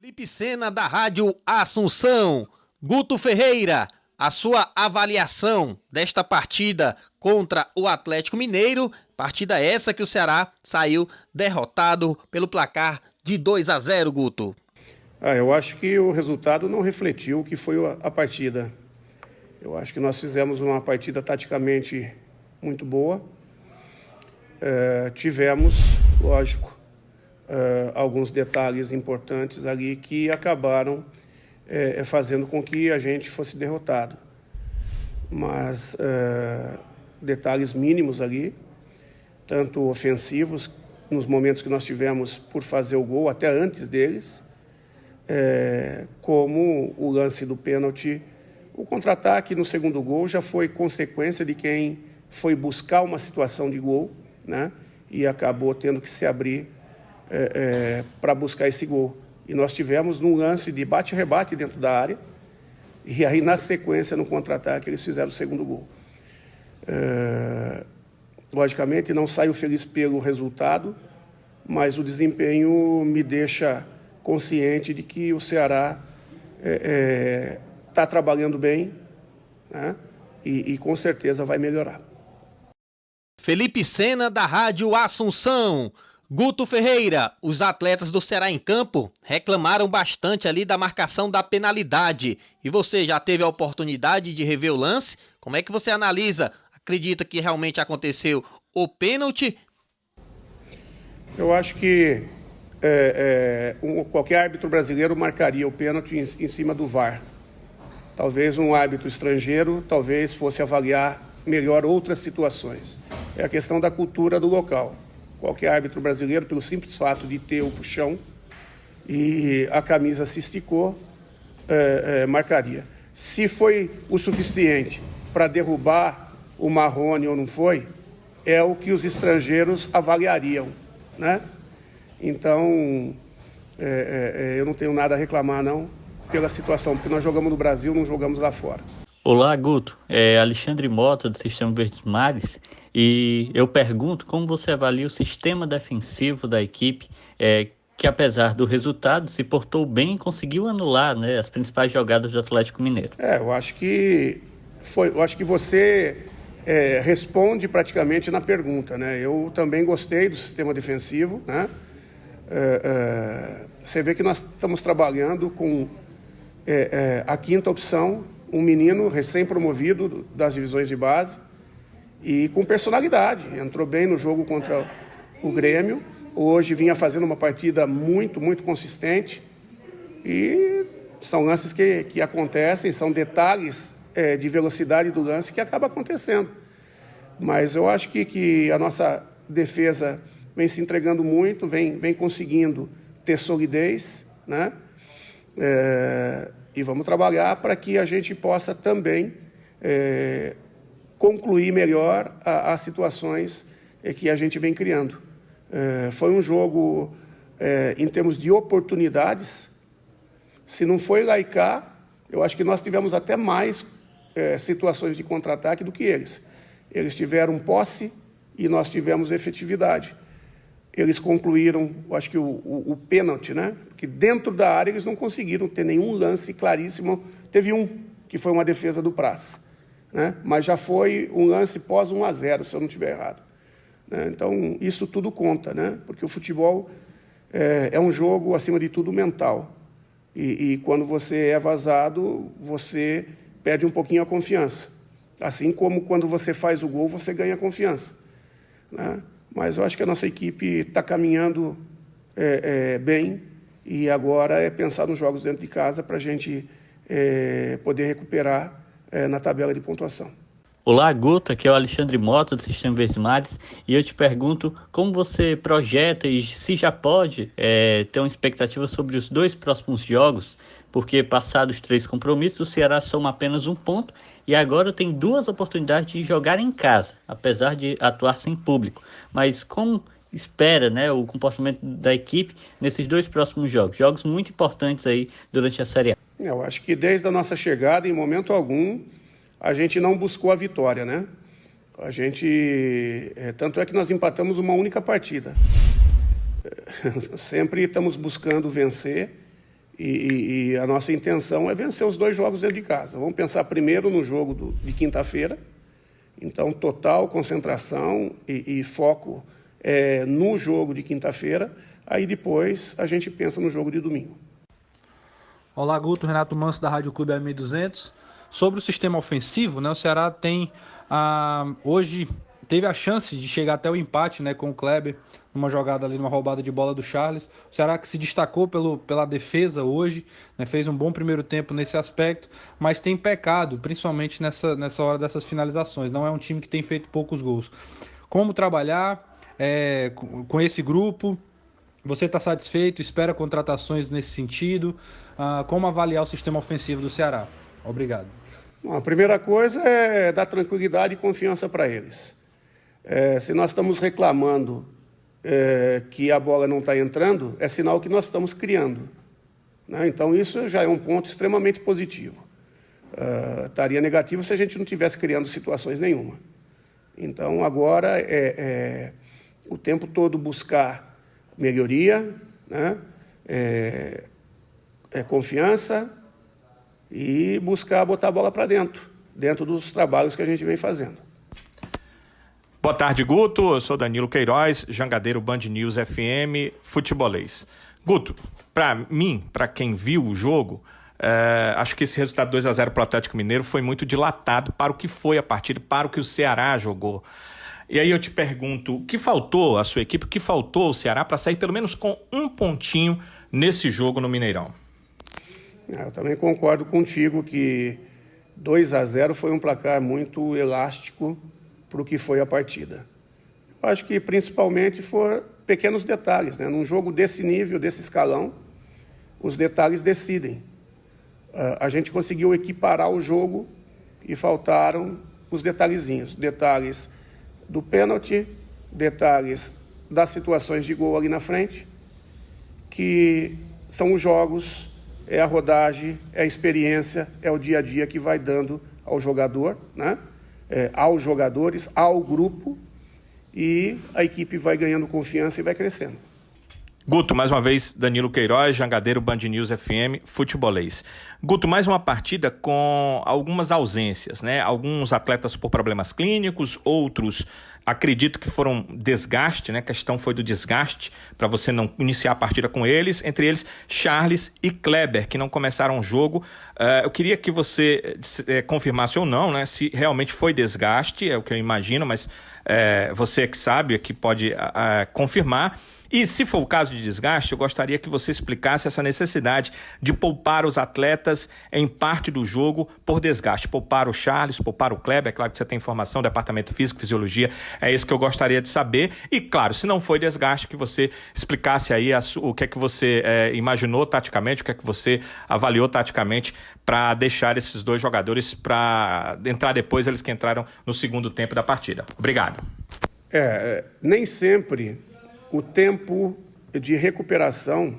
Felipe Sena, da Rádio Assunção. Guto Ferreira, a sua avaliação desta partida contra o Atlético Mineiro, partida essa que o Ceará saiu derrotado pelo placar de 2-0, Guto. Eu acho que o resultado não refletiu o que foi a partida. Eu acho que nós fizemos uma partida taticamente muito boa. Tivemos, lógico, alguns detalhes importantes ali que acabaram fazendo com que a gente fosse derrotado. Mas detalhes mínimos ali, tanto ofensivos, nos momentos que nós tivemos por fazer o gol, até antes deles, como o lance do pênalti. O contra-ataque no segundo gol já foi consequência de quem foi buscar uma situação de gol, né? E acabou tendo que se abrir para buscar esse gol. E nós tivemos num lance de bate-rebate dentro da área, e aí na sequência, no contra-ataque, eles fizeram o segundo gol. Logicamente, não saio feliz pelo resultado, mas o desempenho me deixa consciente de que o Ceará está trabalhando bem, né? E com certeza vai melhorar. Felipe Sena, da Rádio Assunção. Guto Ferreira, os atletas do Ceará em campo reclamaram bastante ali da marcação da penalidade. E você já teve a oportunidade de rever o lance? Como é que você analisa? Acredita que realmente aconteceu o pênalti? Eu acho que qualquer árbitro brasileiro marcaria o pênalti em cima do VAR. Talvez um árbitro estrangeiro fosse avaliar melhor outras situações. É a questão da cultura do local. Qualquer árbitro brasileiro, pelo simples fato de ter o puxão e a camisa se esticou, marcaria. Se foi o suficiente para derrubar o Marrone ou não foi, é o que os estrangeiros avaliariam, né? Então, eu não tenho nada a reclamar, não, pela situação, porque nós jogamos no Brasil, não jogamos lá fora. Olá, Guto. Alexandre Mota, do Sistema Verdes Mares, e eu pergunto como você avalia o sistema defensivo da equipe, que apesar do resultado se portou bem e conseguiu anular, né, as principais jogadas do Atlético Mineiro. Eu acho que você responde praticamente na pergunta, né? Eu também gostei do sistema defensivo, né? Você vê que nós estamos trabalhando com a quinta opção, um menino recém-promovido das divisões de base e com personalidade. Entrou bem no jogo contra o Grêmio. Hoje vinha fazendo uma partida muito, muito consistente. E são lances que acontecem, são detalhes de velocidade do lance que acaba acontecendo. Mas eu acho que a nossa defesa vem se entregando muito, vem conseguindo ter solidez, né? E vamos trabalhar para que a gente possa também concluir melhor as situações que a gente vem criando. Foi um jogo, em termos de oportunidades, se não foi lá e cá, eu acho que nós tivemos até mais situações de contra-ataque do que eles. Eles tiveram posse e nós tivemos efetividade. Eles concluíram, eu acho que o pênalti, né? Que dentro da área eles não conseguiram ter nenhum lance claríssimo. Teve um, que foi uma defesa do Praça, né? Mas já foi um lance pós 1-0, se eu não estiver errado, né? Então, isso tudo conta, né? Porque o futebol é um jogo, acima de tudo, mental. E quando você é vazado, você perde um pouquinho a confiança. Assim como quando você faz o gol, você ganha confiança, né? Mas eu acho que a nossa equipe está caminhando bem e agora é pensar nos jogos dentro de casa para a gente poder recuperar na tabela de pontuação. Olá, Guto, aqui é o Alexandre Mota, do Sistema Verdes Mares, e eu te pergunto como você projeta e se já pode ter uma expectativa sobre os 2 próximos jogos, porque passados 3 compromissos, o Ceará soma apenas 1 ponto e agora tem 2 oportunidades de jogar em casa, apesar de atuar sem público. Mas como espera, né, o comportamento da equipe nesses 2 próximos jogos muito importantes aí durante a Série A? Eu acho que desde a nossa chegada, em momento algum, a gente não buscou a vitória, né? Tanto é que nós empatamos uma única partida. Sempre estamos buscando vencer E a nossa intenção é vencer os 2 jogos dentro de casa. Vamos pensar primeiro no jogo de quinta-feira. Então, total concentração e foco no jogo de quinta-feira. Aí depois a gente pensa no jogo de domingo. Olá, Guto, Renato Manso da Rádio Clube AM1200. Sobre o sistema ofensivo, né, o Ceará tem hoje teve a chance de chegar até o empate, né, com o Kleber, numa jogada ali, numa roubada de bola do Charles. O Ceará que se destacou pela defesa hoje, né, fez um bom primeiro tempo nesse aspecto, mas tem pecado, principalmente nessa hora dessas finalizações. Não é um time que tem feito poucos gols. Como trabalhar com esse grupo? Você está satisfeito? Espera contratações nesse sentido? Como avaliar o sistema ofensivo do Ceará? Obrigado. Bom, a primeira coisa é dar tranquilidade e confiança para eles. Se nós estamos reclamando que a bola não está entrando, é sinal que nós estamos criando, né? Então, isso já é um ponto extremamente positivo. Estaria negativo se a gente não estivesse criando situações nenhuma. Então, agora o tempo todo buscar melhoria, né? Confiança e buscar botar a bola para dentro dos trabalhos que a gente vem fazendo. Boa tarde, Guto. Eu sou Danilo Queiroz, jangadeiro Band News FM, futebolês. Guto, para mim, para quem viu o jogo, acho que esse resultado 2-0 para o Atlético Mineiro foi muito dilatado para o que foi a partida, para o que o Ceará jogou. E aí eu te pergunto, o que faltou à sua equipe, o que faltou ao Ceará para sair pelo menos com um pontinho nesse jogo no Mineirão? Eu também concordo contigo que 2-0 foi um placar muito elástico para o que foi a partida. Eu acho que principalmente foram pequenos detalhes, né? Num jogo desse nível, desse escalão, os detalhes decidem. A gente conseguiu equiparar o jogo e faltaram os detalhezinhos. Detalhes do pênalti, detalhes das situações de gol ali na frente, que são os jogos, é a rodagem, é a experiência, é o dia a dia que vai dando ao jogador, né? Aos jogadores, ao grupo, e a equipe vai ganhando confiança e vai crescendo. Guto, mais uma vez, Danilo Queiroz, jangadeiro Band News FM, futebolês. Guto, mais uma partida com algumas ausências, né? Alguns atletas por problemas clínicos, outros acredito que foram desgaste, né? A questão foi do desgaste para você não iniciar a partida com eles, entre eles Charles e Kleber, que não começaram o jogo. Eu queria que você confirmasse ou não, né? Se realmente foi desgaste, é o que eu imagino, mas você que sabe, que pode confirmar. E se for o caso de desgaste, eu gostaria que você explicasse essa necessidade de poupar os atletas em parte do jogo por desgaste. Poupar o Charles, poupar o Kleber, é claro que você tem informação, departamento físico, fisiologia, é isso que eu gostaria de saber. E claro, se não foi desgaste, que você explicasse aí o que é que você imaginou taticamente, o que é que você avaliou taticamente para deixar esses 2 jogadores para entrar depois, eles que entraram no segundo tempo da partida. Obrigado. Nem sempre o tempo de recuperação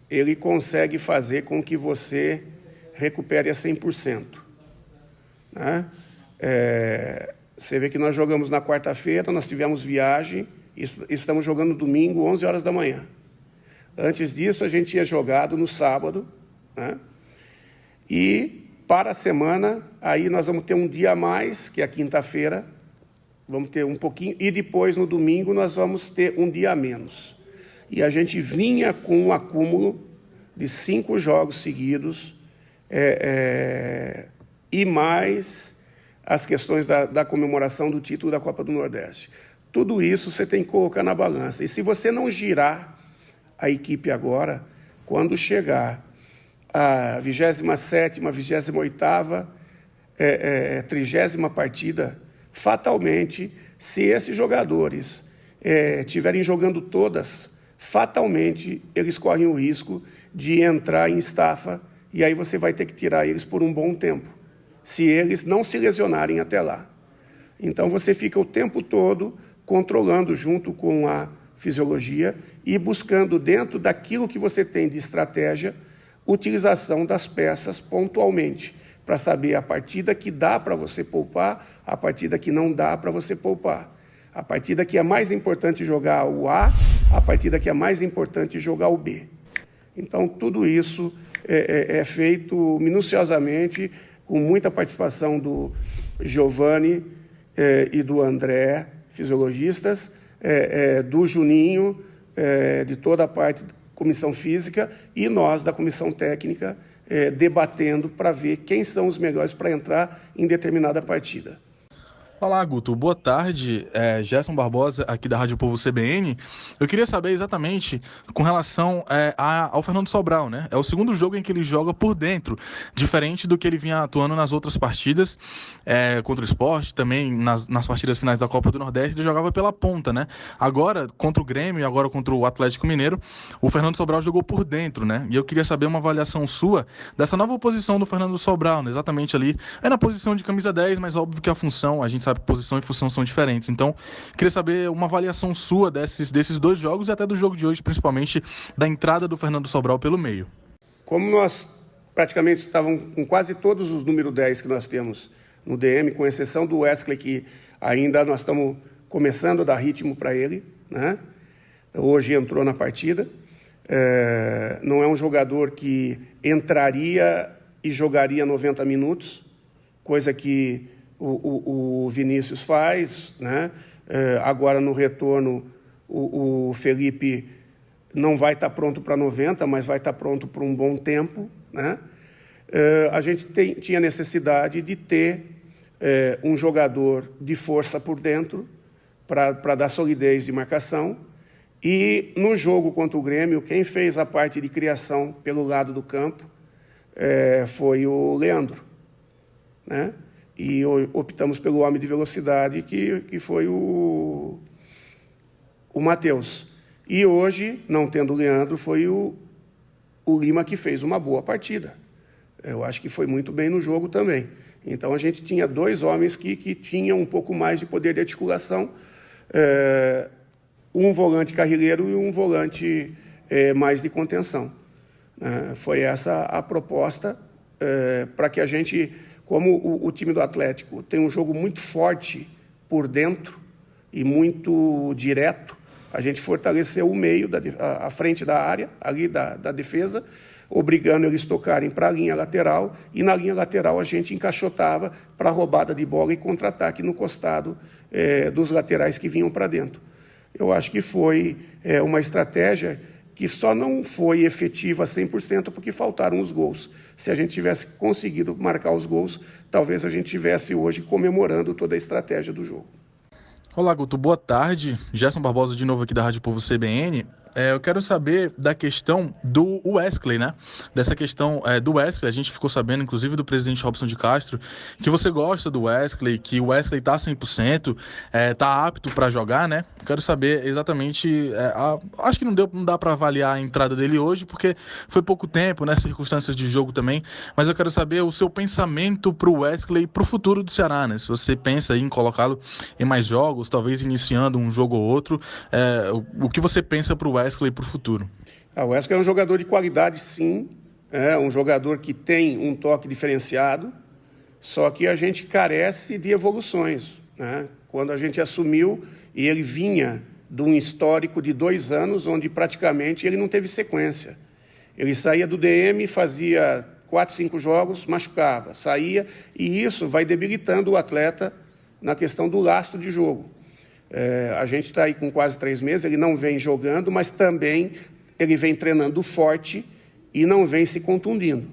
ele consegue fazer com que você recupere a 100%. Né? Você vê que nós jogamos na quarta-feira, nós tivemos viagem, e estamos jogando domingo, 11 horas da manhã. Antes disso, a gente tinha jogado no sábado, né? E para a semana, aí nós vamos ter um dia a mais, que é a quinta-feira, vamos ter um pouquinho, e depois, no domingo, nós vamos ter um dia a menos. E a gente vinha com um acúmulo de 5 jogos seguidos, e mais as questões da comemoração do título da Copa do Nordeste. Tudo isso você tem que colocar na balança. E se você não girar a equipe agora, quando chegar a 27ª, 28ª, 30ª partida, fatalmente, se esses jogadores estiverem jogando todas, fatalmente eles correm o risco de entrar em estafa, e aí você vai ter que tirar eles por um bom tempo, se eles não se lesionarem até lá. Então você fica o tempo todo controlando junto com a fisiologia e buscando, dentro daquilo que você tem de estratégia, utilização das peças pontualmente, para saber a partida que dá para você poupar, a partida que não dá para você poupar. A partida que é mais importante jogar o A, a partida que é mais importante jogar o B. Então, tudo isso é feito minuciosamente, com muita participação do Giovanni e do André, fisiologistas, do Juninho, de toda a parte da comissão física, e nós, da comissão técnica, debatendo para ver quem são os melhores para entrar em determinada partida. Olá, Guto. Boa tarde. Gerson Barbosa, aqui da Rádio Povo CBN. Eu queria saber exatamente com relação ao Fernando Sobral, né? É o segundo jogo em que ele joga por dentro, diferente do que ele vinha atuando nas outras partidas, contra o Sport, também nas partidas finais da Copa do Nordeste, ele jogava pela ponta, né? Agora, contra o Grêmio e agora contra o Atlético Mineiro, o Fernando Sobral jogou por dentro, né? E eu queria saber uma avaliação sua dessa nova posição do Fernando Sobral, né? Exatamente ali. É na posição de camisa 10, mas óbvio que a função, a gente sabe que posição e função são diferentes. Então, queria saber uma avaliação sua desses dois jogos e até do jogo de hoje, principalmente da entrada do Fernando Sobral pelo meio. Como nós praticamente estávamos com quase todos os número 10 que nós temos no DM, com exceção do Wesley, que ainda nós estamos começando a dar ritmo para ele, né? Hoje entrou na partida. Não é um jogador que entraria e jogaria 90 minutos, coisa que o Vinícius faz, né? Agora no retorno o Felipe não vai estar pronto para 90, mas vai estar pronto por um bom tempo, né? A gente tinha necessidade de ter um jogador de força por dentro para dar solidez de marcação, e no jogo contra o Grêmio, quem fez a parte de criação pelo lado do campo foi o Leandro, né? E optamos pelo homem de velocidade, que foi o Matheus. E hoje, não tendo o Leandro, foi o Lima que fez uma boa partida. Eu acho que foi muito bem no jogo também. Então, a gente tinha dois homens que tinham um pouco mais de poder de articulação, um volante carrilheiro e um volante mais de contenção. Foi essa a proposta para que a gente... Como o time do Atlético tem um jogo muito forte por dentro e muito direto, a gente fortaleceu o meio, a frente da área, ali da defesa, obrigando eles a tocarem para a linha lateral, e na linha lateral a gente encaixotava para a roubada de bola e contra-ataque no costado dos laterais que vinham para dentro. Eu acho que foi uma estratégia que só não foi efetiva 100% porque faltaram os gols. Se a gente tivesse conseguido marcar os gols, talvez a gente estivesse hoje comemorando toda a estratégia do jogo. Olá, Guto. Boa tarde. Gerson Barbosa de novo aqui da Rádio Povo CBN. Eu quero saber da questão do Wesley, né? Dessa questão do Wesley, a gente ficou sabendo, inclusive do presidente Robson de Castro, que você gosta do Wesley, que o Wesley está 100%, está apto para jogar, né? Quero saber exatamente, acho que não dá para avaliar a entrada dele hoje, porque foi pouco tempo, né? Circunstâncias de jogo também, mas eu quero saber o seu pensamento para o Wesley e para o futuro do Ceará, né? Se você pensa em colocá-lo em mais jogos, talvez iniciando um jogo ou outro, o que você pensa para o Wesley para o futuro? O Wesley é um jogador de qualidade, sim. É um jogador que tem um toque diferenciado, só que a gente carece de evoluções, né? Quando a gente assumiu, e ele vinha de um histórico de 2 anos, onde praticamente ele não teve sequência. Ele saía do DM, fazia 4, 5 jogos, machucava, saía, e isso vai debilitando o atleta na questão do lastro de jogo. A gente está aí com quase 3 meses, ele não vem jogando, mas também ele vem treinando forte e não vem se contundindo.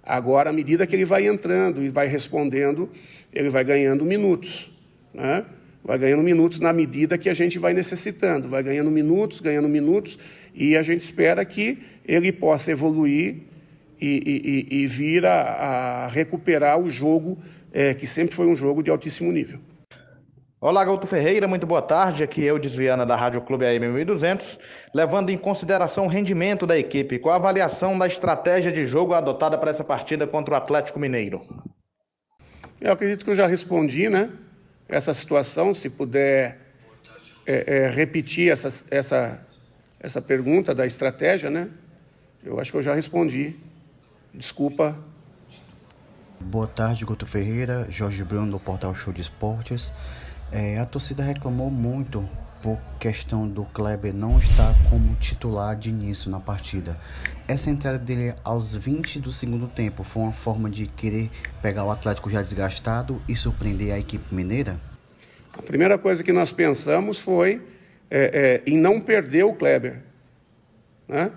Agora, à medida que ele vai entrando e vai respondendo, ele vai ganhando minutos, né? Vai ganhando minutos na medida que a gente vai necessitando, vai ganhando minutos, e a gente espera que ele possa evoluir e vir a recuperar o jogo, que sempre foi um jogo de altíssimo nível. Olá, Guto Ferreira, muito boa tarde. Aqui eu, Desviana, da Rádio Clube AM 1200, levando em consideração o rendimento da equipe. Qual a avaliação da estratégia de jogo adotada para essa partida contra o Atlético Mineiro? Eu acredito que eu já respondi, né? Essa situação, se puder repetir essa pergunta da estratégia, né? Eu acho que eu já respondi. Desculpa. Boa tarde, Guto Ferreira, Jorge Bruno do Portal Show de Esportes. A torcida reclamou muito por questão do Kleber não estar como titular de início na partida. Essa entrada dele aos 20 do segundo tempo foi uma forma de querer pegar o Atlético já desgastado e surpreender a equipe mineira? A primeira coisa que nós pensamos foi em não perder o Kleber, né?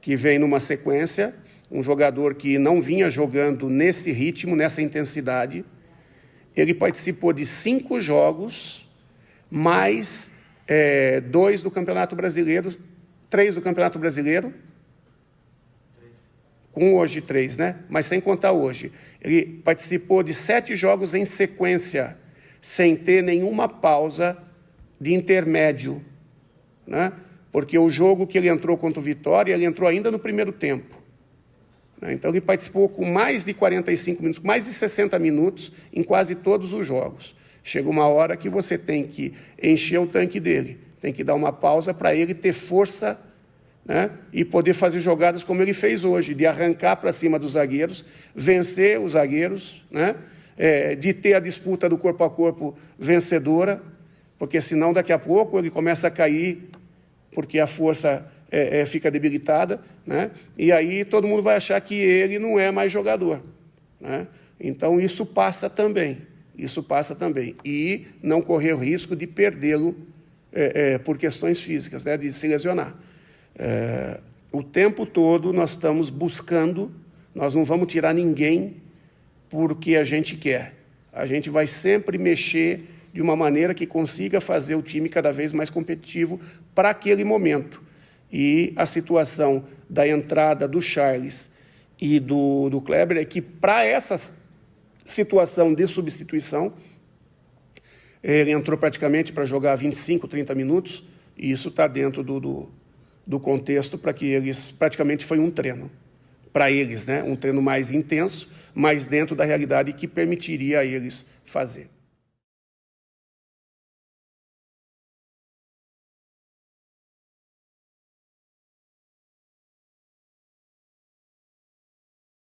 Que vem numa sequência, um jogador que não vinha jogando nesse ritmo, nessa intensidade. Ele participou de 5 jogos, mais 2 do Campeonato Brasileiro, 3 do Campeonato Brasileiro, com hoje 3, né? Mas sem contar hoje. Ele participou de 7 jogos em sequência, sem ter nenhuma pausa de intermédio, né? Porque o jogo que ele entrou contra o Vitória, ele entrou ainda no primeiro tempo. Então, ele participou com mais de 45 minutos, mais de 60 minutos em quase todos os jogos. Chega uma hora que você tem que encher o tanque dele, tem que dar uma pausa para ele ter força, né, e poder fazer jogadas como ele fez hoje, de arrancar para cima dos zagueiros, vencer os zagueiros, né, de ter a disputa do corpo a corpo vencedora, porque senão daqui a pouco ele começa a cair, porque a força fica debilitada, né? E aí todo mundo vai achar que ele não é mais jogador, né? Então isso passa também, e não correr o risco de perdê-lo por questões físicas, né? De se lesionar. O tempo todo nós estamos buscando, nós não vamos tirar ninguém porque a gente quer, a gente vai sempre mexer de uma maneira que consiga fazer o time cada vez mais competitivo para aquele momento. E a situação da entrada do Charles e do Kleber é que, para essa situação de substituição, ele entrou praticamente para jogar 25, 30 minutos, e isso está dentro do contexto para que eles, praticamente foi um treino, para eles, né? Um treino mais intenso, mas dentro da realidade que permitiria a eles fazer.